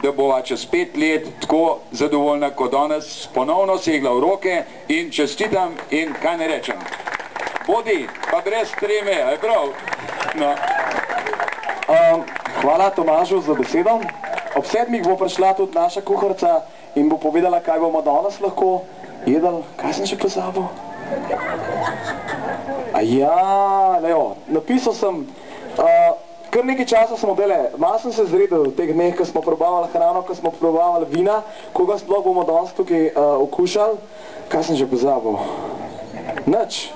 da bova čez 5 let tako zadovoljna kot danes ponovno segla v roke in čestitam in kaj ne rečem. Bodi, pa brez treme, je prav? No. Hvala Tomažu za besedo. Ob 7 bo prišla tudi naša kuharica in bo povedala, kaj bomo danes lahko jedli. Kaj sem še pozabil? Ja, levo, napisal sem, kar nekaj časa smo bile, malo sem se zredil v teh dneh, ko smo probavali hrano, ko smo probavali vina, koga sploh bomo danes tukaj okušali. Kaj sem že pozabil? Nič.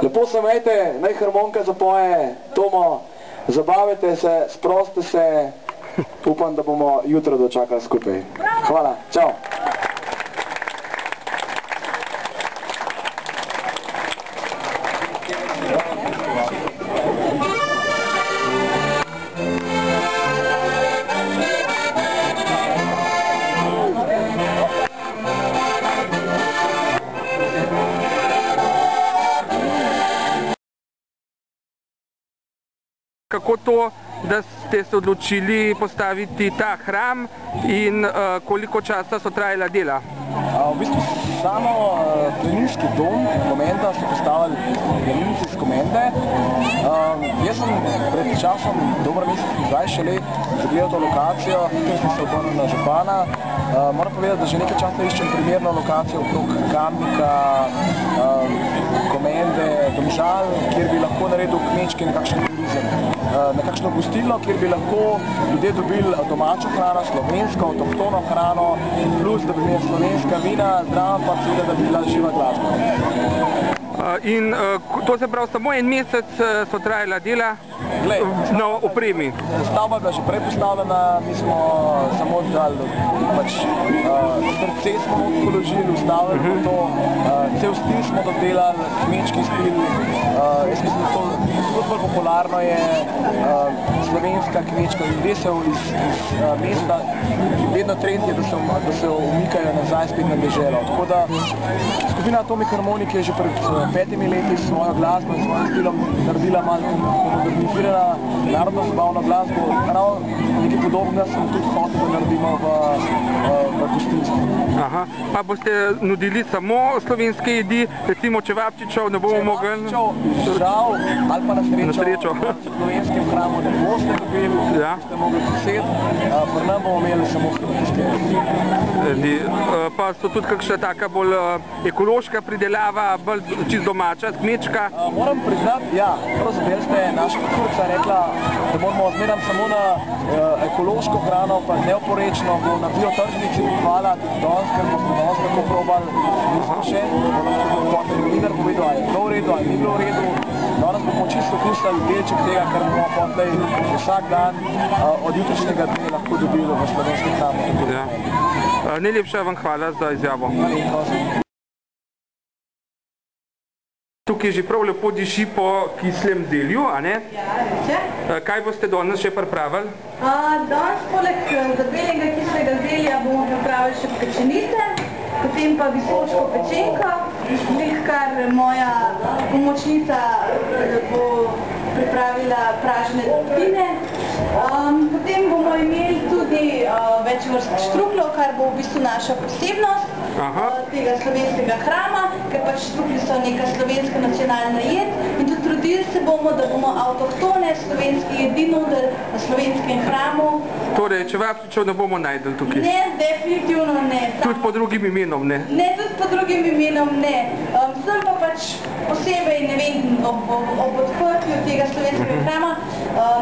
Lepo se imejte, naj harmonika zapoje, Tomo, zabavite se, sprostite se, upam, da bomo jutro dočakali skupaj. Hvala, čau. Kako to, da ste se odločili postaviti ta hram in koliko časa so trajala dela? V bistvu samo planinski dom Komenda so postavili planinci iz Komende. Jaz sem pred časom, dober mesec, 20 let, zagledal to lokacijo, ker sem se obrnil na župana. Moram povedati, da že nekaj časa iščem primerno lokacijo okrog Kamnika, Komende, Domžal, kjer bi lahko naredil kmečki nekakšen turizem. Nekakšno gostilno, kjer bi lahko ljudje dobili domačo hrano, slovensko, avtohtono hrano, plus da bi imeli slovenska vina, zdrava pa seveda, da bi bila živa glasba. In to se pravi, samo en mesec so trajala dela na opremi? Stavba je bila že prej postavljena, mi smo samo dali, srce smo položili, ustavili to, cel stil smo dodelali, kmečki stil, jaz mislim, da to zelo bolj popularno je slovenska kmečka, ljudje se iz mesta, vedno trend je, da se umikajo nazaj spet na deželo. Tako da skupina Atomic Harmonic je že pred 5 leti svojo glasbo in svojim stilom naredila malo modernizirana narodno zabavno glasbo. Prav nekaj podobnega sem tudi hotel, da naredimo v gostinstvu. Aha, pa boste nudili samo slovenske jedi, recimo čevapčičev ne bomo mogli? Čevapčičev, žal, ali pa na srečo, v slovenskem hramu ne boste dobili, boste mogli poseti, pri nam bomo imeli samo slovenske jedi. Pa so tudi kakšna taka bolj ekološka pridelava, bolj čisto domača, kmečka? Moram priznati, ja, pravzaprav ste naša kuharica rekla, da moramo zmeraj samo na ekološko hrano, pa neoporečno, bo na biotržnici hvala tudi danes, ker boste danes tako probali, nismo še, bo termininar povedal, ali je bilo v redu, ali ni bilo v redu. Danes bomo čisto okusili delček tega, kar bomo potlej vsak dan od jutrišnjega dne lahko dobili v slovenskem hramu. Najlepša vam hvala za izjavo. Tukaj že prav lepo diši po kislem zelju, a ne? Ja, kaj boste danes še pripravili? Danes poleg zabelega kislega zelja bomo pripravili še pečenice, potem pa visoško pečenko, kar moja pomočnica bo pripravila pražene topine. Potem bomo imeli tudi več vrst štruklov, kar bo v bistvu naša posebnost tega slovenskega hrama, ker pač štruklji so neka slovenska nacionalna jed in tudi trudili se bomo, da bomo avtohtone slovenske jedi nudili na slovenskem hramu. Torej, čevapčičev ne bomo najdeli tukaj? Ne, definitivno ne. Tudi pod drugim imenom ne? Ne, tudi pod drugim imenom ne. Sem pa pač posebej, ne vem, ob odprtju tega slovenskega hrama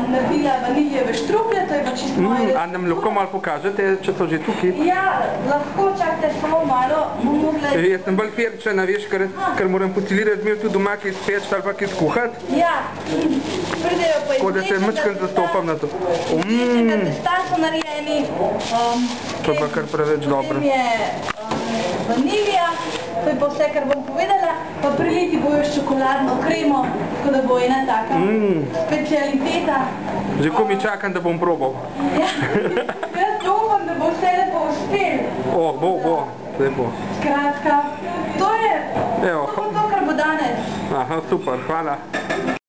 naredila vaniljeve štruklje, to je pa čisto moje... A nam lahko malo pokažete, če so že tukaj? Ja, lahko, čakajte samo malo, bom mogla... Jaz sem bolj ferčena, veš, ker moram pocelirati zmer tudi doma, ki speč ali pa ki skuhati. Ja, pridejo pa tako da se mečkrat zastopam na to. Izmečnega testa so narejeni. To je pa kar preveč dobro. Potem je vanilija, to je pa vse, kar bom povedala, pa priliti bojo s čokoladno kremo, tako da bo ena taka specialiteta. Že ko mi čakam, da bom probal. Ja, jaz upam, da bo vse lepo uspel. Bo, lepo. Skratka, to je to, kar bo danes. Aha, super, hvala.